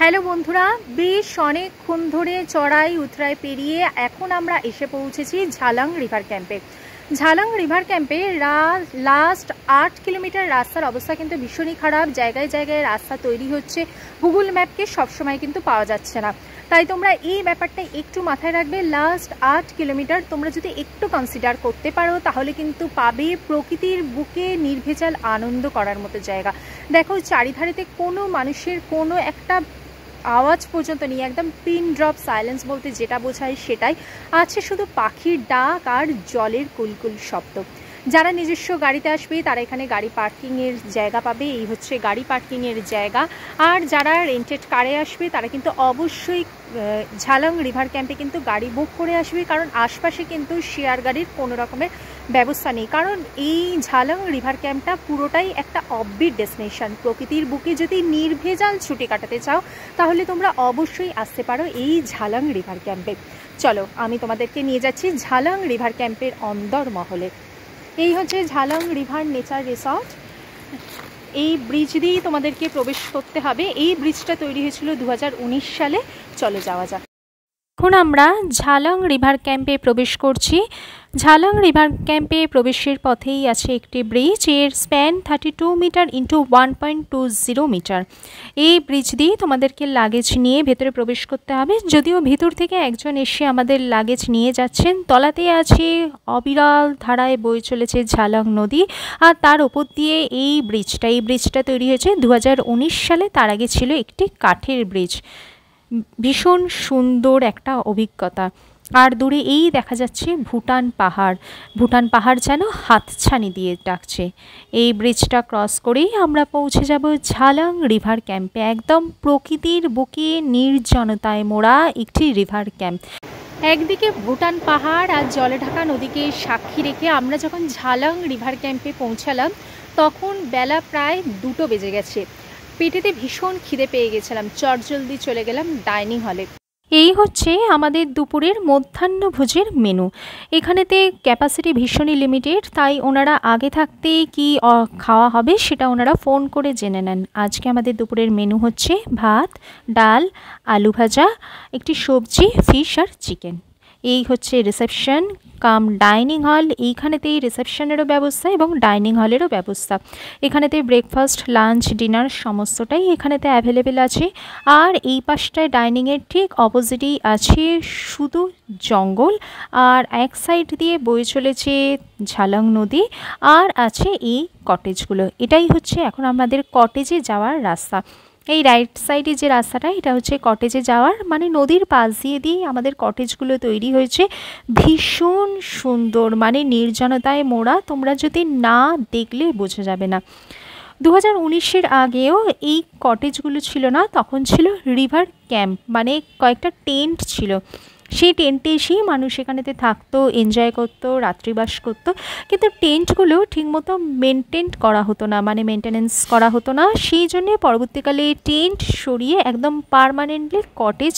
Hello বন্ধুরা, বেশ অনেকক্ষণ ধরে চড়াই উতরাই পেরিয়ে এখন আমরা এসে পৌঁছেছি ঝালাং রিভার ক্যাম্পে। ঝালাং রিভার ক্যাম্পে লাস্ট 8 কিলোমিটার রাস্তার অবস্থা কিন্তু ভীষণই খারাপ। জায়গায় জায়গায় রাস্তা তৈরি হচ্ছে, গুগল ম্যাপকে সবসময় কিন্তু পাওয়া যাচ্ছে না। তাই তোমরা এই ব্যাপারটা একটু মাথায় রাখবে। লাস্ট 8 কিলোমিটার তোমরা যদি একটু কনসিডার করতে পারো তাহলে কিন্তু পাবে প্রকৃতির বুকে নির্ভেজাল আনন্দ করার মতো জায়গা। দেখো, চারিধারেতে কোনো মানুষের কোনো একটা আওয়াজ পর্যন্ত নেই, একদম পিন ড্রপ সাইলেন্স বলতে যেটা বোঝায় সেটাই। আছে শুধু পাখির ডাক আর জলের কুলকুল শব্দ। যারা নিজস্ব গাড়িতে আসবে তারা এখানে গাড়ি পার্কিংয়ের জায়গা পাবে, এই হচ্ছে গাড়ি পার্কিংয়ের জায়গা। আর যারা রেন্টেড কারে আসবে তারা কিন্তু অবশ্যই ঝালাং রিভার ক্যাম্পে কিন্তু গাড়ি বুক করে আসবে, কারণ আশপাশে কিন্তু শেয়ার গাড়ির কোনো রকমের ব্যবস্থা নেই। কারণ এই ঝালাং রিভার ক্যাম্পটা পুরোটাই একটা অফবিট ডেস্টিনেশন। প্রকৃতির বুকে যদি নির্ভেজাল ছুটি কাটাতে চাও তাহলে তোমরা অবশ্যই আসতে পারো এই ঝালাং রিভার ক্যাম্পে। চলো, আমি তোমাদেরকে নিয়ে যাচ্ছি ঝালাং রিভার ক্যাম্পের অন্দরমহলে। এই হচ্ছে ঝালাং রিভার নেচার রিসর্ট। এই ব্রিজ দিয়েই তোমাদেরকে প্রবেশ করতে হবে। এই ব্রিজটা তৈরি হয়েছিল 2019 সালে। চলো যাওয়া যাক। এখন আমরা ঝালাং রিভার ক্যাম্পে প্রবেশ করছি। ঝালাং রিভার ক্যাম্পে প্রবেশের পথেই আছে একটি ব্রিজ। এর স্প্যান 32 মিটার ইন্টু 1.20 মিটার। এই ব্রিজ দিয়ে তোমাদেরকে লাগেজ নিয়ে ভেতরে প্রবেশ করতে হবে। যদিও ভিতর থেকে একজন এসে আমাদের লাগেজ নিয়ে যাচ্ছেন। তলাতে আছে অবিরাল ধারায় বয়ে চলেছে ঝালাং নদী, আর তার ওপর দিয়ে এই ব্রিজটা তৈরি হয়েছে 2019 সালে। তার আগে ছিল একটি কাঠের ব্রিজ। ভীষণ সুন্দর একটা অভিজ্ঞতা। আর দূরে এই দেখা যাচ্ছে ভুটান পাহাড় যেন হাতছানি দিয়ে ডাকছে। এই ব্রিজটা ক্রস করেই আমরা পৌঁছে যাব ঝালাং রিভার ক্যাম্পে। একদম প্রকৃতির বুকে নির্জনতায় মোড়া একটি রিভার ক্যাম্প। একদিকে ভুটান পাহাড় আর জলে ঢাকা নদীকে সাক্ষী রেখে আমরা যখন ঝালাং রিভার ক্যাম্পে পৌঁছালাম তখন বেলা প্রায় 2টো বেজে গেছে। পেটেতে ভীষণ খিদে পেয়ে গেছিলাম। চটজলদি চলে গেলাম ডাইনিং হলে। এই হচ্ছে আমাদের দুপুরের মধ্যাহ্নভোজের মেনু। এখানেতে ক্যাপাসিটি ভীষণই লিমিটেড, তাই ওনারা আগে থাকতেই কি খাওয়া হবে সেটা ওনারা ফোন করে জেনে নেন। আজকে আমাদের দুপুরের মেনু হচ্ছে ভাত, ডাল, আলু ভাজা, একটি সবজি, ফিশ আর চিকেন। এই হচ্ছে রিসেপশন কাম ডাইনিং হল। এইখানেতেই রিসেপশনেরও ব্যবস্থা এবং ডাইনিং হলেরও ব্যবস্থা। এখানেতে ব্রেকফাস্ট, লাঞ্চ, ডিনার সমস্তটাই এখানেতে অ্যাভেলেবেল আছে। আর এই পাশটায় ডাইনিংয়ের ঠিক অপোজিটেই আছে শুধু জঙ্গল, আর এক সাইড দিয়ে বয়ে চলেছে ঝালাং নদী, আর আছে এই কটেজগুলো। এটাই হচ্ছে এখন আমাদের কটেজে যাওয়ার রাস্তা। এই রাইট সাইডে যে রাস্তাটা, এটা হচ্ছে কটেজে যাওয়ার, মানে নদীর পাশ দিয়ে আমাদের কটেজগুলো তৈরি হয়েছে। ভীষণ সুন্দর, মানে নির্জনতায় মোড়া। তোমরা যদি না দেখলে বোঝা যাবে না। 2019-এর আগেও এই কটেজগুলো ছিল না, তখন ছিল রিভার ক্যাম্প, মানে কয়েকটা টেন্ট ছিল। সেই টেন্টে এসেই মানুষ এখানেতে থাকতো, এনজয় করতো, রাত্রিবাস করতো। কিন্তু টেন্টগুলো ঠিকমতো মেনটেন করা হতো না, মানে মেনটেনেন্স করা হতো না। সেই জন্যে পরবর্তীকালে টেন্ট সরিয়ে একদম পার্মানেন্টলি কটেজ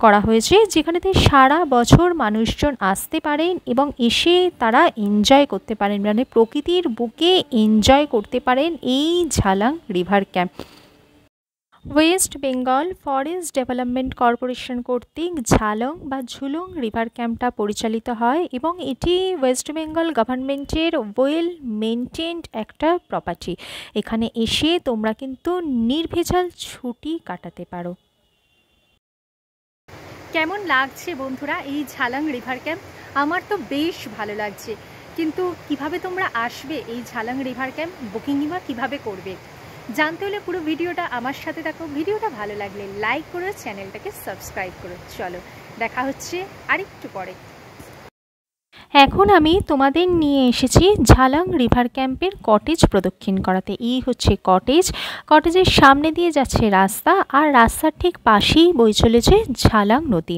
করা হয়েছে, যেখানেতে সারা বছর মানুষজন আসতে পারেন এবং এসে তারা এনজয় করতে পারেন, মানে প্রকৃতির বুকে এনজয় করতে পারেন এই Jhalong river camp. West Bengal forest development corporation কর্তৃক ঝালং বা ঝুলুং রিভার ক্যাম্পটা পরিচালিত হয় এবং এটি ওয়েস্ট বেঙ্গল গভর্নমেন্টের ওয়েল মেনটেন্ড একটা প্রপার্টি। এখানে এসে তোমরা কিন্তু নির্ভেজাল ছুটি কাটাতে পারো। কেমন লাগছে বন্ধুরা এই ঝালাং রিভার ক্যাম্প? আমার তো বেশ ভালো লাগছে। কিন্তু কিভাবে তোমরা আসবে এই ঝালাং রিভার ক্যাম্প, বুকিংই বা কীভাবে করবে জানতে হলে পুরো ভিডিওটা আমার সাথে দেখো। ভিডিওটা ভালো লাগলে লাইক করো, চ্যানেলটাকে সাবস্ক্রাইব করো। চলো, দেখা হচ্ছে আরেকটু পরে। এখন আমি তোমাদের নিয়ে এসেছি ঝালাং রিভার ক্যাম্পের কটেজ প্রদক্ষিণ করাতে। এই হচ্ছে কটেজের সামনে দিয়ে যাচ্ছে রাস্তা, আর রাস্তার ঠিক পাশেই বয়ে চলেছে ঝালাং নদী।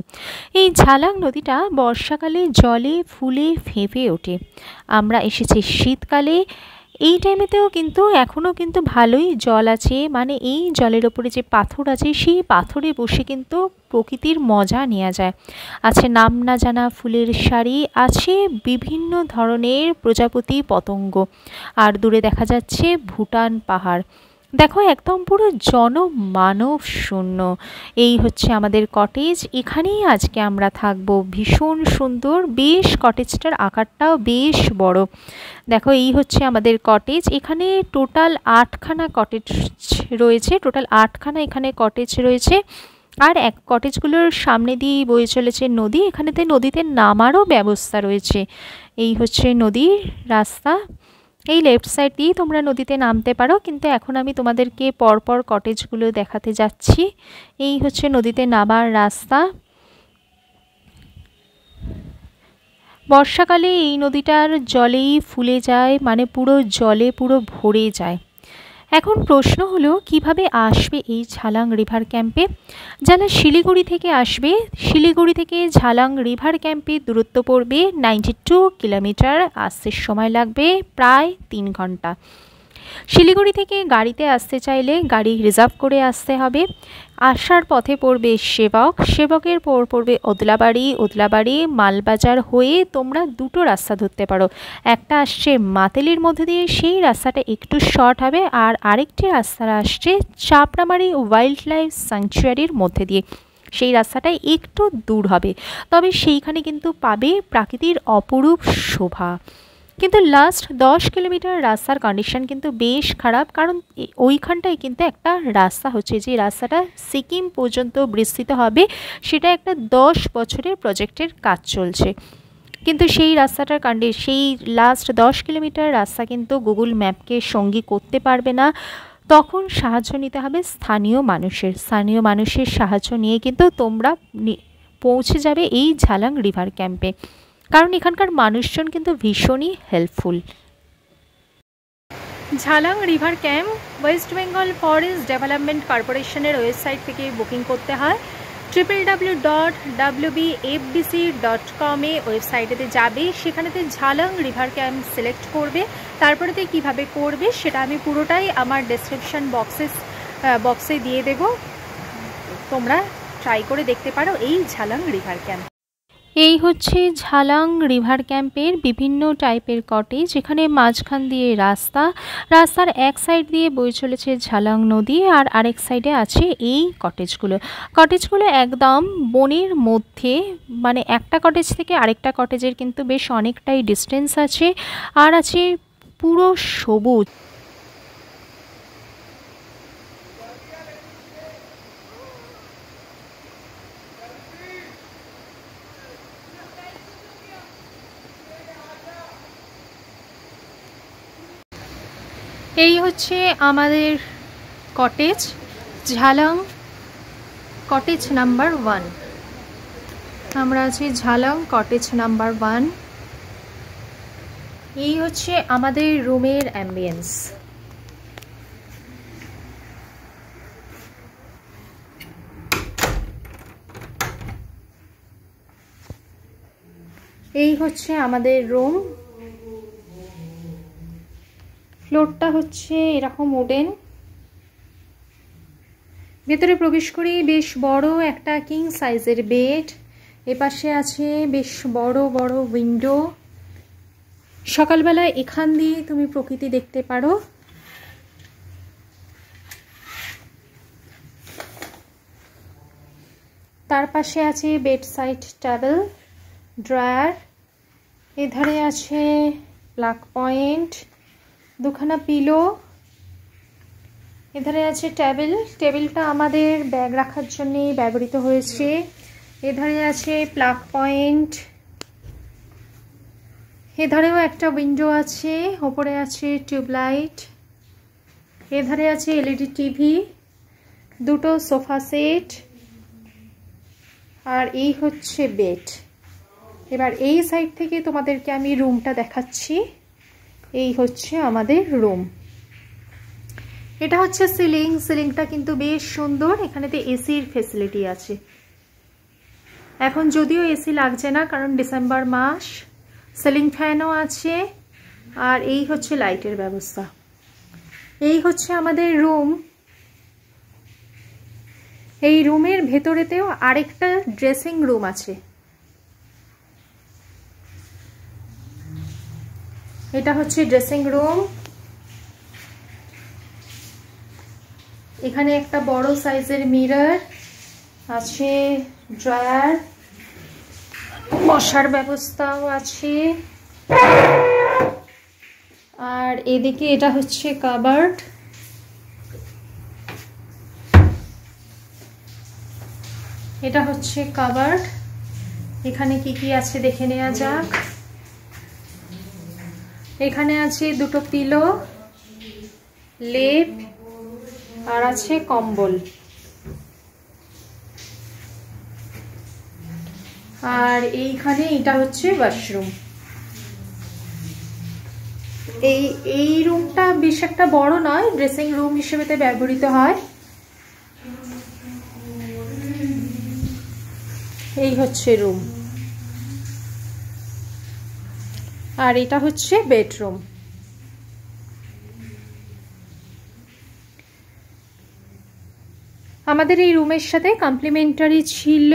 এই ঝালাং নদীটা বর্ষাকালে জলে ফুলে ফেঁপে ওঠে। আমরা এসেছি শীতকালে। এই টাইমেতেও কিন্তু এখনও কিন্তু ভালোই জল আছে, মানে এই জলের ওপরে যে পাথর আছে সেই পাথরে বসে কিন্তু প্রকৃতির মজা নেওয়া যায়। আছে নাম না জানা ফুলের শাড়ি, আছে বিভিন্ন ধরনের প্রজাপতি পতঙ্গ, আর দূরে দেখা যাচ্ছে ভুটান পাহাড়। দেখো একদম পুরো জনমানব শূন্য। এই হচ্ছে আমাদের কটেজ, এখানেই আজকে আমরা থাকবো। ভীষণ সুন্দর, বেশ কটেজটার আকারটাও বেশ বড়। দেখো এই হচ্ছে আমাদের কটেজ, এখানে টোটাল 8খানা কটেজ রয়েছে, টোটাল 8খানা এখানে কটেজ রয়েছে। আর এক কটেজগুলোর সামনে দিয়ে বয়ে চলেছে নদী, এখানেতে নদীতে নামারও ব্যবস্থা রয়েছে। এই হচ্ছে নদীর রাস্তা, এই লেফট সাইড দিয়েই তোমরা নদীতে নামতে পারো, কিন্তু এখন আমি তোমাদেরকে পরপর কটেজগুলো দেখাতে যাচ্ছি। এই হচ্ছে নদীতে নামার রাস্তা। বর্ষাকালে এই নদীটার জলেই ফুলে যায়, মানে পুরো জলে পুরো ভরে যায়। এখন প্রশ্ন হলো কিভাবে আসবে এই ঝালাং রিভার ক্যাম্পে। যারা শিলিগুড়ি থেকে আসবে, শিলিগুড়ি থেকে ঝালাং রিভার ক্যাম্পে দূরত্ব পড়বে 92 কিলোমিটার, আসতে সময় লাগবে প্রায় 3 ঘন্টা। শিলিগুড়ি থেকে গাড়িতে আসতে চাইলে গাড়ি রিজার্ভ করে আসতে হবে। আসার পথে পড়বে সেবক, সেবকের পর পড়বে ওদলাবাড়ি, ওদলাবাড়ি মালবাজার হয়ে তোমরা দুটো রাস্তা ধরতে পারো। একটা আসছে মাতেলির মধ্যে দিয়ে, সেই রাস্তাটা একটু শর্ট হবে, আর আরেকটি রাস্তা আসছে চাপড়ামারি ওয়াইল্ড লাইফ স্যাংচুয়ারির মধ্যে দিয়ে, সেই রাস্তাটা একটু দূর হবে, তবে সেইখানে কিন্তু পাবে প্রাকৃতির অপরূপ শোভা। কিন্তু লাস্ট 10 কিলোমিটার রাস্তার কন্ডিশন কিন্তু বেশ খারাপ, কারণ ওইখানটায় কিন্তু একটা রাস্তা হচ্ছে, যে রাস্তাটা সিকিম পর্যন্ত বিস্তৃত হবে, সেটা একটা 10 বছরের প্রজেক্টের কাজ চলছে। কিন্তু সেই রাস্তাটার সেই লাস্ট 10 কিলোমিটার রাস্তা কিন্তু গুগল ম্যাপকে সঙ্গী করতে পারবে না, তখন সাহায্য নিতে হবে স্থানীয় মানুষের সাহায্য নিয়ে কিন্তু তোমরা পৌঁছে যাবে এই ঝালাং রিভার ক্যাম্পে, কারণ এখানকার মানুষজন কিন্তু ভীষণই helpful. Jhalong river camp West Bengal forest development কর্পোরেশনের ওয়েবসাইট থেকে বুকিং করতে হয়। www.wbfdc.com ওয়েবসাইটেতে যাবে, সেখানেতে ঝালাং রিভার ক্যাম্প সিলেক্ট করবে। তারপরেতে কিভাবে করবে সেটা আমি পুরোটাই আমার ডেসক্রিপশন বক্সে দিয়ে দেব, তোমরা ট্রাই করে দেখতে পারো এই ঝালাং রিভার ক্যাম্প। এই হচ্ছে ঝালাং রিভার ক্যাম্পের বিভিন্ন টাইপের কটেজ, এখানে মাঝখান দিয়ে রাস্তার এক সাইড দিয়ে বয়ে চলেছে ঝালাং নদী, আর আরেক সাইডে আছে এই কটেজগুলো একদম বনের মধ্যে, মানে একটা কটেজ থেকে আরেকটা কটেজের কিন্তু বেশ অনেকটাই ডিস্টেন্স আছে, আর আছে পুরো সবুজ। এই হচ্ছে আমাদের কটেজ, ঝালাং কটেজ নাম্বার 1। আমরা আছি ঝালাং কটেজ নাম্বার 1। এই হচ্ছে আমাদের রুমের অ্যাম্বিয়েন্স। এই হচ্ছে আমাদের রুম, ফ্লোরটা হচ্ছে এরকম উডেন। ভেতরে প্রবেশ করে বেশ বড় একটা কিং সাইজের বেড, এপাশে আছে বেশ বড় বড় উইন্ডো। সকালবেলা এখান দিয়ে তুমি প্রকৃতি দেখতে পারো। তার পাশে আছে বেড সাইড টেবিল, ড্রয়ার, এধারে আছে প্লাগ পয়েন্ট, দুখানা পিলো, এধারে আছে টেবিলটা আমাদের ব্যাগ রাখার জন্য ব্যবহৃত হয়েছে। এধারে আছে প্লাগ পয়েন্ট, এধারেও একটা উইন্ডো আছে, ওপরে আছে টিউবলাইট, এধারে আছে এলইডি টিভি, দুটো সোফা সেট, আর এই হচ্ছে বেড। এবার এই সাইড থেকে তোমাদেরকে আমি রুমটা দেখাচ্ছি। এই হচ্ছে আমাদের রুম, এটা হচ্ছে সিলিংটা কিন্তু বেশ সুন্দর, এখানেতে এসির ফেসিলিটি আছে। এখন যদিও এসি লাগছে না কারণ ডিসেম্বর মাস, সিলিং ফ্যানও আছে, আর এই হচ্ছে লাইটের ব্যবস্থা। এই হচ্ছে আমাদের রুম। এই রুমের ভেতরেতেও আরেকটা ড্রেসিং রুম আছে। এটা হচ্ছে ড্রেসিং রুম। এখানে একটা বড় সাইজের মিরর আছে, ড্রয়ার, বসার ব্যবস্থাও আছে। আর এদিকে এটা হচ্ছে কাবার্ড। এটা হচ্ছে কাবার্ড। এখানে কি কি আছে দেখে নেওয়া যাক। এখানে আছে দুটো পিলো, লেপ, আর আছে কম্বল। আর এইখানে এটা হচ্ছে ওয়াশরুম। এই রুমটা বেশ একটা বড় নয়, ড্রেসিং রুম হিসেবে ব্যবহৃত হয়। এই হচ্ছে রুম। আর এটা হচ্ছে বেডরুম। আমাদের এই রুমের সাথে কমপ্লিমেন্টারি ছিল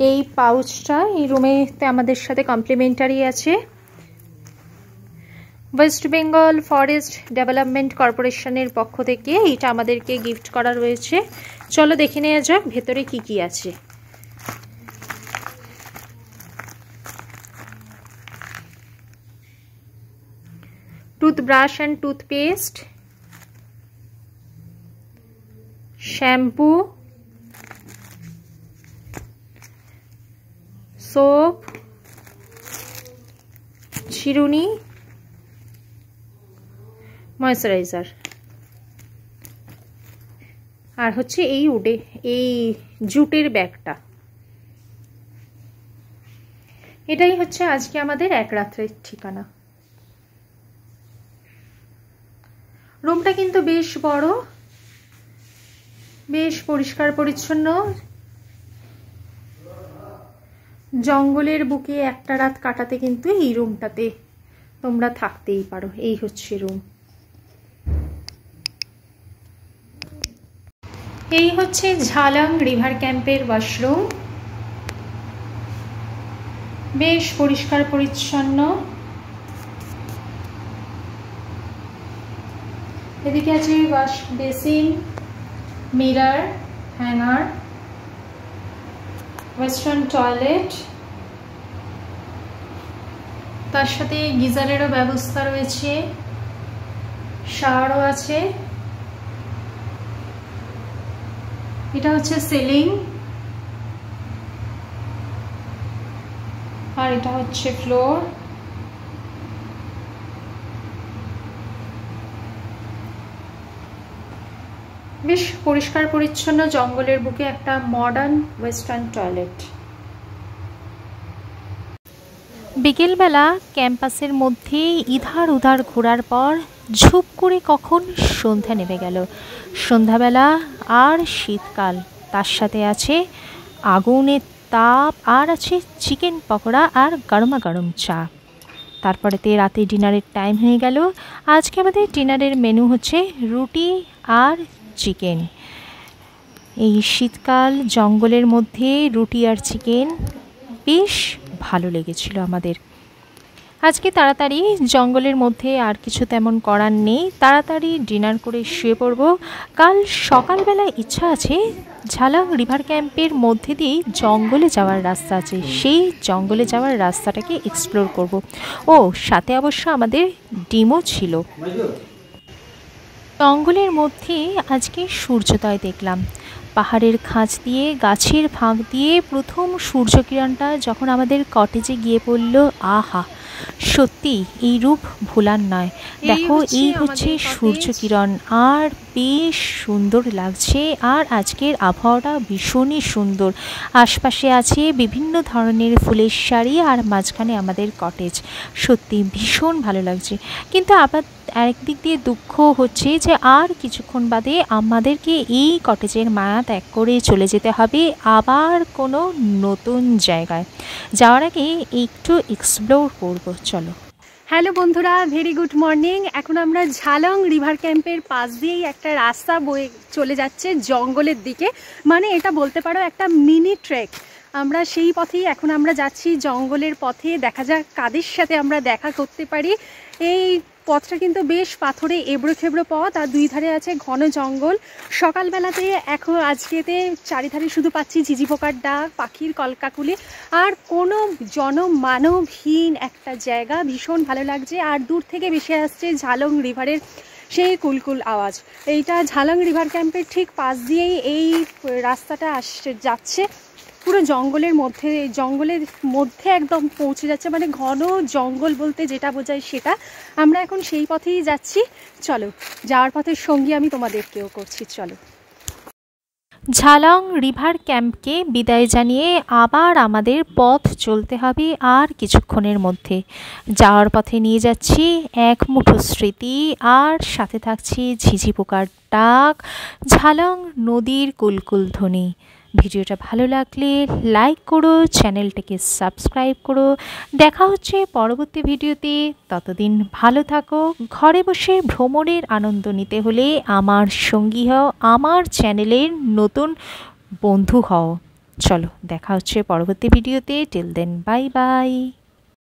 এই পাউচটা। এই রুমেতে আমাদের সাথে কমপ্লিমেন্টারি আছে। ওয়েস্ট বেঙ্গল ফরেস্ট ডেভেলপমেন্ট কর্পোরেশনের পক্ষ থেকে এটা আমাদেরকে গিফট করা রয়েছে। চলো দেখে নেওয়া যাক ভেতরে কি কি আছে। Toothbrush and toothpaste, shampoo, soap, চিরুনি, ময়েশ্চারাইজার, আর হচ্ছে এই জুটের ব্যাগটা। এটাই হচ্ছে আজকে আমাদের এক রাত্রের ঠিকানা। রুমটা কিন্তু বেশ বড়, বেশ পরিষ্কার পরিচ্ছন্ন। জঙ্গলের বুকে একটা রাত কাটাতে কিন্তু এই রুমটাতে তোমরা থাকতেই পারো। এই হচ্ছে রুম। এই হচ্ছে ঝালাং রিভার ক্যাম্পের ওয়াশরুম। বেশ পরিষ্কার পরিচ্ছন্ন। এদিকে আছে wash basin, mirror, hanger, western toilet, তার সাথে গিজারেরও ব্যবস্থা রয়েছে, শাওয়ারও আছে। এটা হচ্ছে সিলিং, আর এটা হচ্ছে ফ্লোর। বেশ পরিষ্কার পরিচ্ছন্ন জঙ্গলের বুকে একটা মডার্ন ওয়েস্টার্ন টয়লেট। বিকেলবেলা ক্যাম্পাসের মধ্যে ইধার উধার ঘোরার পর ঝুপ করে কখন সন্ধ্যা নেমে গেল। সন্ধ্যাবেলা আর শীতকাল, তার সাথে আছে আগুনের তাপ, আর আছে চিকেন পকোড়া আর গরমা গরম চা। তারপরেতে রাতে ডিনারের টাইম হয়ে গেল। আজকে আমাদের ডিনারের মেনু হচ্ছে রুটি আর চিকেন। এই শীতকাল জঙ্গলের মধ্যে রুটি আর চিকেন বেশ ভালো লেগেছিল আমাদের। আজকে তাড়াতাড়ি জঙ্গলের মধ্যে আর কিছু তেমন করার নেই, তাড়াতাড়ি ডিনার করে শুয়ে পড়ব। কাল সকালবেলা ইচ্ছা আছে ঝালাং রিভার ক্যাম্পের মধ্যে দিয়ে জঙ্গলে যাওয়ার রাস্তা আছে, সেই জঙ্গলে যাওয়ার রাস্তাটাকে এক্সপ্লোর করব। ও সাথে অবশ্য আমাদের ডিমও ছিল। জঙ্গলের মধ্যে আজকে সূর্যোদয় দেখলাম। পাহাড়ের খাঁজ দিয়ে, গাছের ফাঁক দিয়ে প্রথম সূর্যকিরণটা যখন আমাদের কটেজে গিয়ে পড়ল, আহা, সত্যি এই রূপ ভোলার নয়। দেখো এই হচ্ছে সূর্যকিরণ, আর বেশ সুন্দর লাগছে। আর আজকের আবহাওয়াটা ভীষণই সুন্দর। আশপাশে আছে বিভিন্ন ধরনের ফুলের শাড়ি, আর মাঝখানে আমাদের কটেজ। সত্যি ভীষণ ভালো লাগছে। কিন্তু আবার আরেকদিক দিয়ে দুঃখ হচ্ছে যে আর কিছুক্ষণ বাদে আমাদেরকে এই কটেজের মায়া ত্যাগ করে চলে যেতে হবে আবার কোনো নতুন জায়গায়। যাওয়ার আগে একটু এক্সপ্লোর করব, চলো। হ্যালো বন্ধুরা, ভেরি গুড মর্নিং। এখন আমরা ঝালাং রিভার ক্যাম্পের পাশ দিয়েই একটা রাস্তা বয়ে চলে যাচ্ছে জঙ্গলের দিকে, মানে এটা বলতে পারো একটা মিনি ট্রেক। আমরা সেই পথেই আমরা যাচ্ছি, জঙ্গলের পথে। দেখা যাক কাদের সাথে আমরা দেখা করতে পারি। এই পথটা কিন্তু বেশ পাথরে এবড়ো খেবড়ো পথ, আর দুই ধারে আছে ঘন জঙ্গল। সকালবেলাতে এখন আজকেতে চারিধারে শুধু পাচ্ছি ঝিঝি পোকার ডাক, পাখির কলকাকুলি, আর কোনো জনমানবহীন একটা জায়গা। ভীষণ ভালো লাগছে। আর দূর থেকে ভেসে আসছে ঝালং রিভারের সেই কুলকুল আওয়াজ। এইটা ঝালং রিভার ক্যাম্পের ঠিক পাশ দিয়েই এই রাস্তাটা যাচ্ছে, পুরো জঙ্গলের মধ্যে একদম পৌঁছে যাচ্ছে, মানে ঘন জঙ্গল বলতে যেটা বোঝায় সেটা। আমরা এখন সেই পথেই যাচ্ছি। চলো, যাওয়ার পথের সঙ্গী আমি তোমাদেরকেও করছি। চলো। ঝালং রিভার ক্যাম্পকে বিদায় জানিয়ে আবার আমাদের পথ চলতে হবে আর কিছুক্ষণের মধ্যে। যাওয়ার পথে নিয়ে যাচ্ছি এক মুঠো স্মৃতি, আর সাথে থাকছি ঝিঝি পোকার ডাক, ঝালং নদীর কুলকুল ধ্বনি। ভিডিওটা ভালো লাগলে লাইক করো, চ্যানেলটাকে সাবস্ক্রাইব করো। দেখা হচ্ছে পরবর্তী ভিডিওতে। ততদিন ভালো থাকো। ঘরে বসে ভ্রমণের আনন্দ নিতে হলে আমার সঙ্গী হও, আমার চ্যানেলের নতুন বন্ধু হও। চলো, দেখা হচ্ছে পরবর্তী ভিডিওতে। Till then, bye by.